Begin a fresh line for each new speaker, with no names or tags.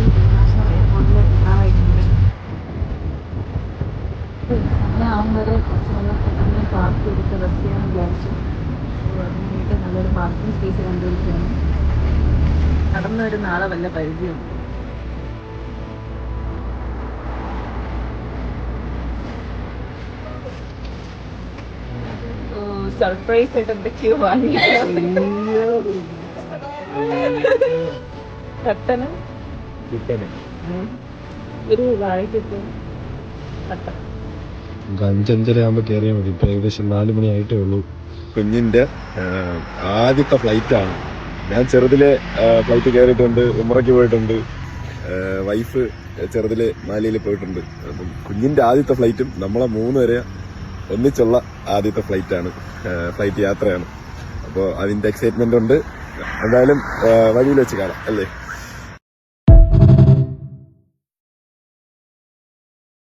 International എയർപോർട്ടിൽ എത്താറായിട്ടുണ്ട്. സമയമാവും വരെ കുറച്ച് നേരം പെട്ടെന്ന് പാർക്ക് ചെയ്തിട്ട് റെസ്റ്റ് ചെയ്യാമെന്ന് വിചാരിച്ചു. അപ്പോൾ അതിനായിട്ട് നല്ലൊരു പാർക്കിംഗ് സ്പേസ് കണ്ടുപിടിക്കുകയാണ്. നടന്നൊരു നാളെ വല്ല പരിചയം. സർപ്രൈസ് ആയിട്ട് എന്തൊക്കെയോ വാങ്ങി കട്ടന് ഒരു വാഴയ്ക്ക് കട്ടൻ
5:30 ആകുമ്പോൾ കയറിയാൽ മതി. ഇപ്പൊ ഏകദേശം 4 മണിയായിട്ടേ ഉള്ളൂ. കുഞ്ഞിന്റെ ആദ്യത്തെ ഫ്ലൈറ്റാണ്. ഞാൻ ചെറുതിലെ ഫ്ലൈറ്റ് കയറിയിട്ടുണ്ട്, ഉമ്രയ്ക്ക് പോയിട്ടുണ്ട്, വൈഫ് ചെറുതിലെ മാലിയിൽ പോയിട്ടുണ്ട്. അപ്പം കുഞ്ഞിന്റെ ആദ്യത്തെ ഫ്ലൈറ്റും നമ്മളെ 3 പേരെ ഒന്നിച്ചുള്ള ആദ്യത്തെ ഫ്ലൈറ്റ് യാത്രയാണ്. അപ്പോൾ അതിന്റെ എക്സൈറ്റ്മെന്റ് ഉണ്ട്. എന്തായാലും വഴിയിൽ വെച്ച് കാണാം അല്ലേ.